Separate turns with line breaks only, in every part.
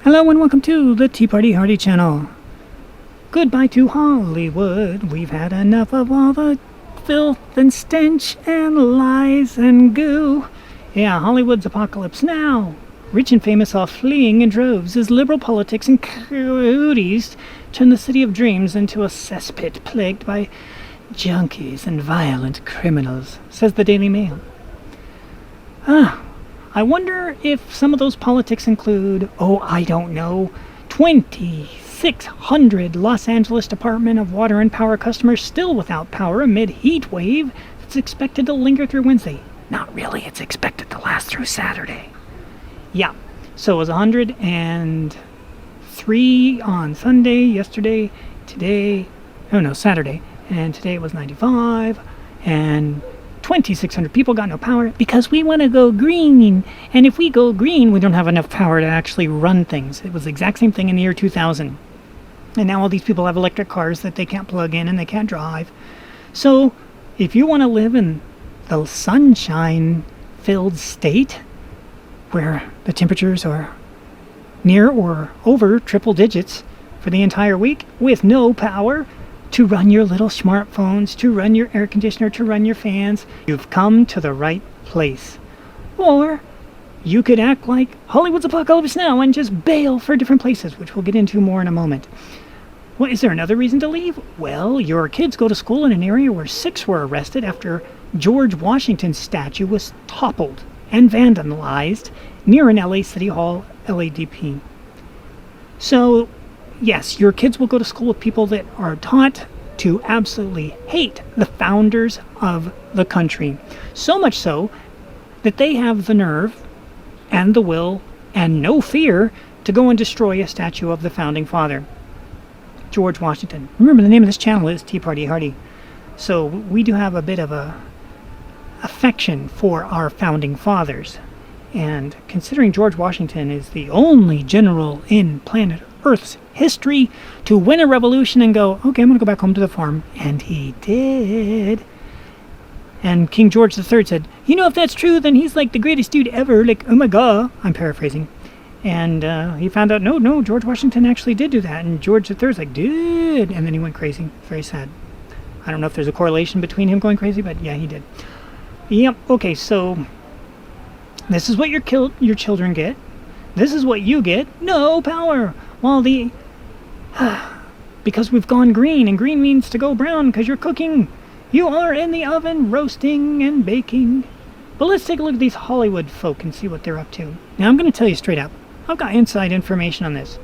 Hello and welcome to the Tea Party Hardy channel. Goodbye to Hollywood. We've had enough of all the filth and stench and lies and goo. Yeah, Hollywood's apocalypse now. Rich and famous all fleeing in droves as liberal politics and cooties turn the city of dreams into a cesspit plagued by junkies and violent criminals, says the Daily Mail. I wonder if some of those politics include, I don't know, 2,600 Los Angeles Department of Water and Power customers still without power amid heat wave that's expected to linger through Wednesday. Not really, it's expected to last through Saturday. Yeah, so it was 103 on Sunday, yesterday, today, Saturday, and today it was 95, and 2,600 people got no power because we want to go green. And if we go green, we don't have enough power to actually run things. It was the exact same thing in the year 2000. And now all these people have electric cars that they can't plug in and they can't drive. So if you want to live in the sunshine-filled state where the temperatures are near or over triple digits for the entire week with no power to run your little smartphones, to run your air conditioner, to run your fans, you've come to the right place. Or you could act like Hollywood's apocalypse now and just bail for different places, which we'll get into more in a moment. Well, is there another reason to leave? Well, your kids go to school in an area where 6 were arrested after George Washington's statue was toppled and vandalized near an LA City Hall LADP. So yes, your kids will go to school with people that are taught to absolutely hate the founders of the country. So much so that they have the nerve and the will and no fear to go and destroy a statue of the founding father, George Washington. Remember, the name of this channel is Tea Party Hardy. So we do have a bit of a affection for our founding fathers. And considering George Washington is the only general in planet Earth's history to win a revolution and go, okay, I'm going to go back home to the farm. And he did. And King George III said, if that's true, then he's like the greatest dude ever. Like, oh my God. I'm paraphrasing. And he found out, no, George Washington actually did do that. And George III's like, dude. And then he went crazy. Very sad. I don't know if there's a correlation between him going crazy, but yeah, he did. Yep. Okay, so this is what your children get. This is what you get. No power. Well, because we've gone green, and green means to go brown because you're cooking. You are in the oven roasting and baking. But let's take a look at these Hollywood folk and see what they're up to. Now, I'm going to tell you straight up. I've got inside information on this.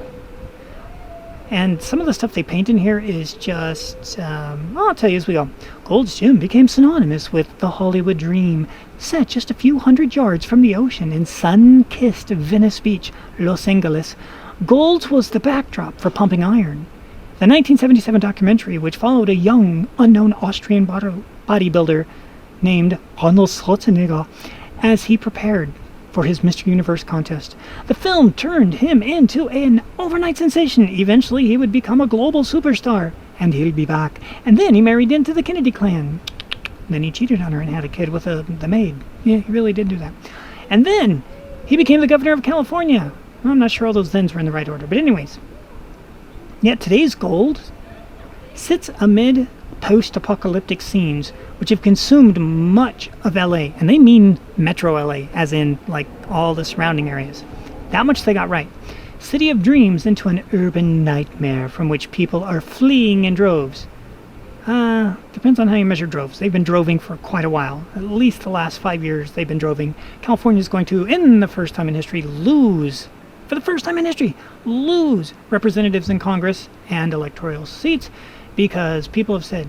And some of the stuff they paint in here is just, I'll tell you as we go. Gold's Gym became synonymous with the Hollywood dream, set just a few hundred yards from the ocean in sun-kissed Venice Beach, Los Angeles. Gold's was the backdrop for Pumping Iron, the 1977 documentary which followed a young, unknown Austrian bodybuilder named Arnold Schwarzenegger as he prepared for his Mr. Universe contest. The film turned him into an overnight sensation. Eventually, he would become a global superstar, and he'll be back. And then he married into the Kennedy clan. Then he cheated on her and had a kid with the maid. Yeah, he really did do that. And then he became the governor of California. I'm not sure all those thens were in the right order, but anyways. Yet today's gold sits amid post-apocalyptic scenes which have consumed much of LA, and they mean Metro LA, as in like all the surrounding areas. That much they got right. City of dreams into an urban nightmare from which people are fleeing in droves. Depends on how you measure droves. They've been droving for quite a while. At least the last 5 years they've been droving. California's going to, in the first time in history, lose representatives in Congress and electoral seats because people have said,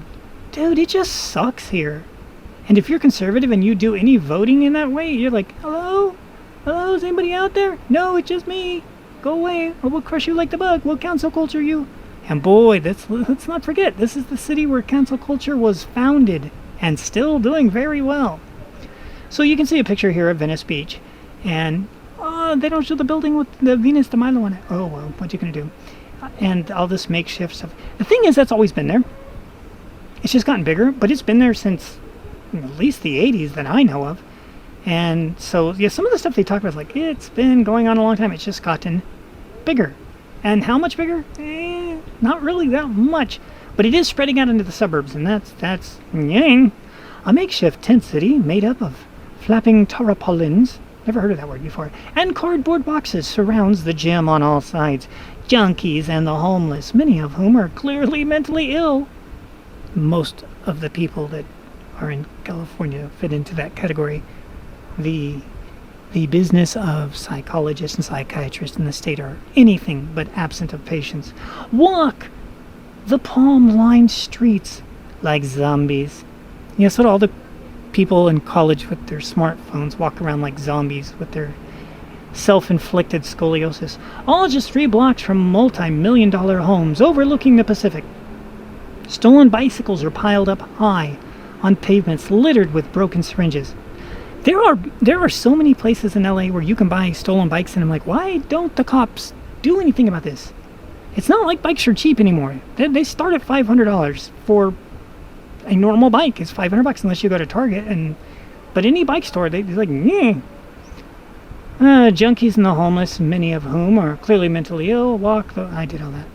dude, it just sucks here. And if you're conservative and you do any voting in that way, you're like, hello, is anybody out there? No, it's just me. Go away, or we'll crush you like the bug. We'll cancel culture you. And boy, let's not forget, this is the city where cancel culture was founded and still doing very well. So you can see a picture here of Venice Beach, and they don't show the building with the Venus de Milo on it. Oh well, what you gonna do? And all this makeshift stuff. The thing is, that's always been there. It's just gotten bigger, but it's been there since at least the 80s that I know of. And so, yeah, some of the stuff they talk about is like, it's been going on a long time. It's just gotten bigger. And how much bigger? Not really that much. But it is spreading out into the suburbs, and that's yang. A makeshift tent city made up of flapping tarpaulins, never heard of that word before, and cardboard boxes surrounds the gym on all sides. Junkies and the homeless, many of whom are clearly mentally ill. Most of the people that are in California fit into that category. The business of psychologists and psychiatrists in the state are anything but absent of patience. Walk the palm-lined streets like zombies. Yes, what all the people in college with their smartphones walk around like zombies with their self-inflicted scoliosis. All just 3 blocks from multi-million-dollar homes overlooking the Pacific. Stolen bicycles are piled up high on pavements littered with broken syringes. There are so many places in LA where you can buy stolen bikes, and I'm like, why don't the cops do anything about this? It's not like bikes are cheap anymore. They start at $500 for a normal bike. It's $500 unless you go to Target, but any bike store, they're like, yeah. Junkies and the homeless, many of whom are clearly mentally ill, I did all that.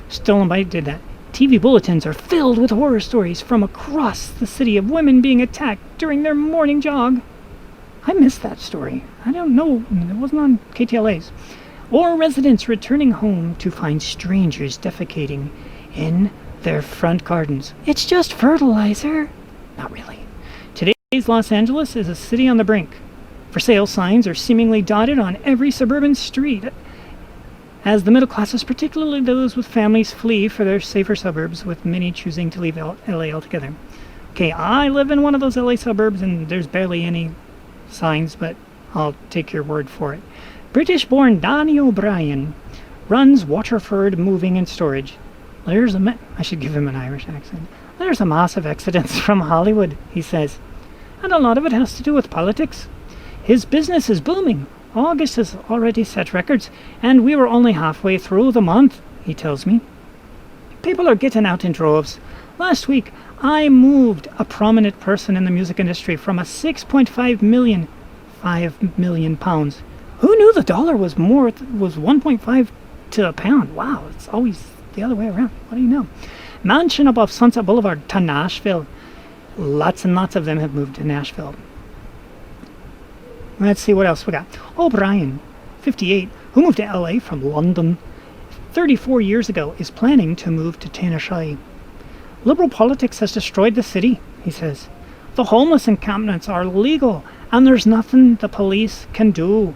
Stolen bike did that. TV bulletins are filled with horror stories from across the city of women being attacked during their morning jog. I missed that story. I don't know. It wasn't on KTLA's. Or residents returning home to find strangers defecating in their front gardens. It's just fertilizer. Not really. Today's Los Angeles is a city on the brink. For sale signs are seemingly dotted on every suburban street, as the middle classes, particularly those with families, flee for their safer suburbs, with many choosing to leave LA altogether. Okay, I live in one of those LA suburbs, and there's barely any signs, but I'll take your word for it. British-born Danny O'Brien runs Waterford Moving and Storage. I should give him an Irish accent. There's a massive exodus from Hollywood, he says, and a lot of it has to do with politics. His business is booming. August has already set records, and we were only halfway through the month, he tells me. People are getting out in droves. Last week, I moved a prominent person in the music industry from a 6.5 million, £5 million. Who knew the dollar was 1.5 to a pound? Wow, it's always the other way around. What do you know? Mansion above Sunset Boulevard to Nashville. Lots and lots of them have moved to Nashville. Let's see what else we got. O'Brien, 58, who moved to LA from London 34 years ago, is planning to move to Tennessee. Liberal politics has destroyed the city, he says. The homeless encampments are legal, and there's nothing the police can do.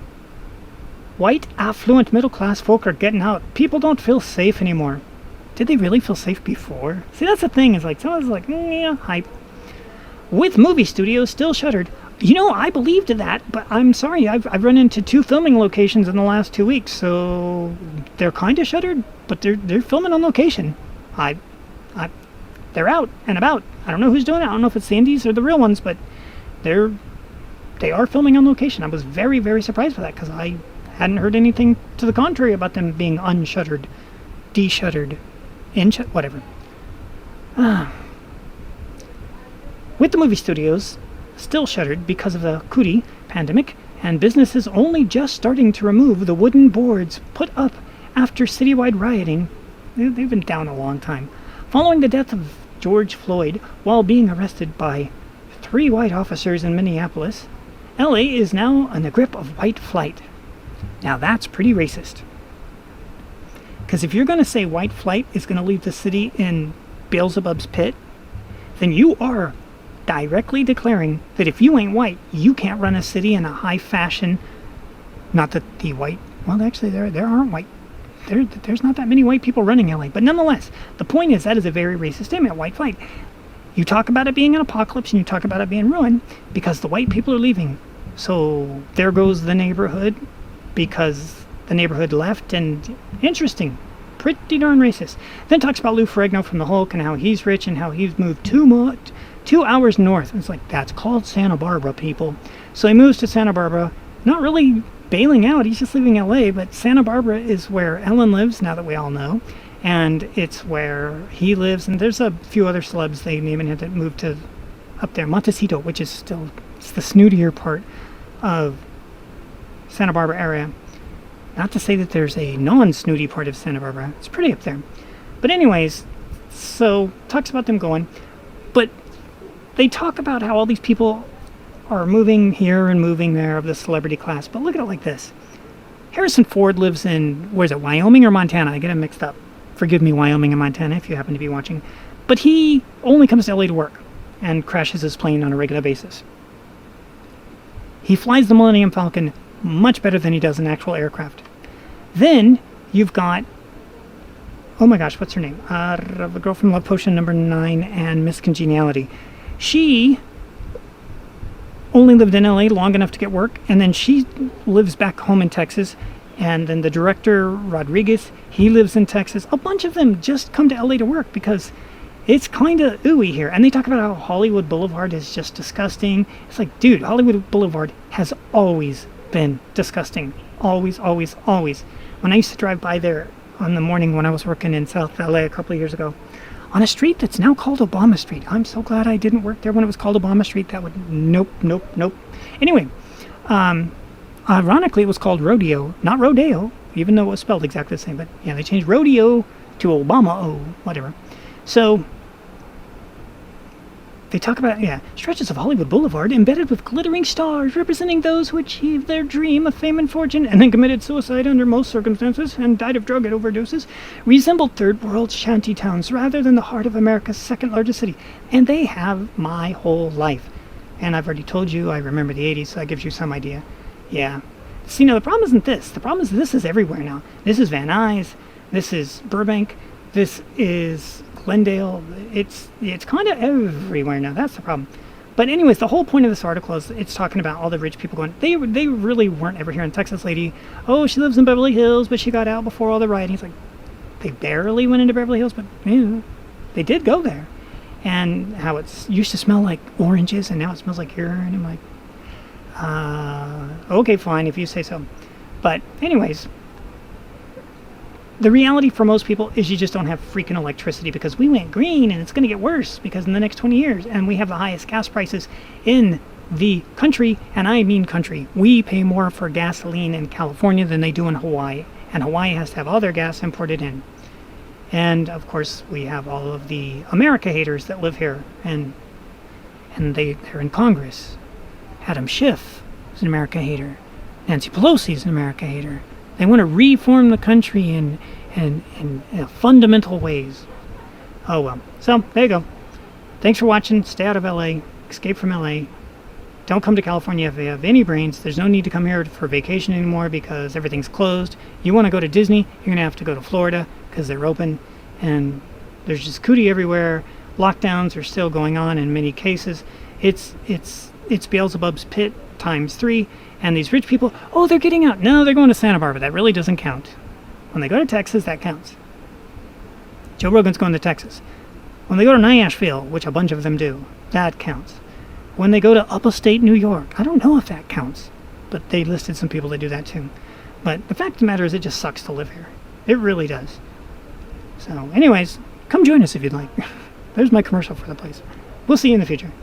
White, affluent, middle-class folk are getting out. People don't feel safe anymore. Did they really feel safe before? See, that's the thing, is like, someone's like, yeah, hype. With movie studios still shuttered. You know, I believed that, but I'm sorry, I've run into 2 filming locations in the last 2 weeks, so they're kind of shuttered, but they're filming on location. They're out and about. I don't know who's doing it. I don't know if it's the indies or the real ones, but they are filming on location. I was very, very surprised by that, because I hadn't heard anything to the contrary about them being unshuttered, de-shuttered, whatever. With the movie studios still shuttered because of the Cootie pandemic, and businesses only just starting to remove the wooden boards put up after citywide rioting. They've been down a long time. Following the death of George Floyd while being arrested by 3 white officers in Minneapolis, LA is now in the grip of white flight. Now that's pretty racist. Because if you're going to say white flight is going to leave the city in Beelzebub's pit, then you are directly declaring that if you ain't white, you can't run a city in a high fashion. Not that the white, well, actually there aren't white. There's not that many white people running LA, but nonetheless, the point is that is a very racist statement. White flight. You talk about it being an apocalypse, and you talk about it being ruined because the white people are leaving. So there goes the neighborhood, because the neighborhood left. And interesting, pretty darn racist. Then talks about Lou Ferrigno from the Hulk and how he's rich and how he's moved 2 hours north. And it's like, that's called Santa Barbara, people. So he moves to Santa Barbara, not really bailing out, he's just leaving LA, but Santa Barbara is where Ellen lives, now that we all know, and it's where he lives, and there's a few other celebs they name and that moved to up there. Montecito, which is still, it's the snootier part of Santa Barbara area. Not to say that there's a non-snooty part of Santa Barbara. It's pretty up there. But anyways, so talks about them going. But they talk about how all these people are moving here and moving there of the celebrity class. But look at it like this. Harrison Ford lives in, where is it, Wyoming or Montana? I get them mixed up. Forgive me, Wyoming and Montana, if you happen to be watching. But he only comes to LA to work and crashes his plane on a regular basis. He flies the Millennium Falcon much better than he does an actual aircraft. Then you've got, oh my gosh, what's her name? The girl from Love Potion #9 and Miss Congeniality. She only lived in LA long enough to get work, and then she lives back home in Texas. And then the director, Rodriguez, he lives in Texas. A bunch of them just come to LA to work because it's kind of ooey here. And they talk about how Hollywood Boulevard is just disgusting. It's like, dude, Hollywood Boulevard has always been disgusting. Always, always, always. When I used to drive by there on the morning when I was working in South LA a couple of years ago, on a street that's now called Obama Street. I'm so glad I didn't work there when it was called Obama Street. That would, nope. Anyway, ironically, it was called Rodeo, not Rodeo, even though it was spelled exactly the same. But yeah, they changed Rodeo to Obama, whatever. So they talk about, stretches of Hollywood Boulevard embedded with glittering stars representing those who achieved their dream of fame and fortune and then committed suicide under most circumstances and died of drug overdoses, resembled third world shanty towns rather than the heart of America's second largest city. And they have my whole life. And I've already told you, I remember the 80s, so that gives you some idea. Yeah. See, now the problem isn't this. The problem is this is everywhere now. This is Van Nuys. This is Burbank. This is Glendale. It's kind of everywhere now. That's the problem. But anyways, the whole point of this article is it's talking about all the rich people going, they really weren't ever here in Texas. Lady, oh, she lives in Beverly Hills, but she got out before all the rioting. It's like, they barely went into Beverly Hills, but they did go there. And how it used to smell like oranges, and now it smells like urine. I'm like, okay, fine, if you say so. But anyways, the reality for most people is you just don't have freaking electricity because we went green, and it's going to get worse because in the next 20 years, and we have the highest gas prices in the country, and I mean country. We pay more for gasoline in California than they do in Hawaii, and Hawaii has to have all their gas imported in. And of course, we have all of the America haters that live here, and they're in Congress. Adam Schiff is an America hater. Nancy Pelosi is an America hater. They want to reform the country in fundamental ways. Oh well. So there you go. Thanks for watching. Stay out of LA. Escape from LA. Don't come to California if you have any brains. There's no need to come here for vacation anymore because everything's closed. You want to go to Disney, you're going to have to go to Florida because they're open. And there's just cootie everywhere. Lockdowns are still going on in many cases. It's Beelzebub's pit times 3. And these rich people, oh, they're getting out. No, they're going to Santa Barbara. That really doesn't count. When they go to Texas, that counts. Joe Rogan's going to Texas. When they go to Nashville, which a bunch of them do, that counts. When they go to upstate New York, I don't know if that counts, but they listed some people that do that too. But the fact of the matter is it just sucks to live here. It really does. So anyways, come join us if you'd like. There's my commercial for the place. We'll see you in the future.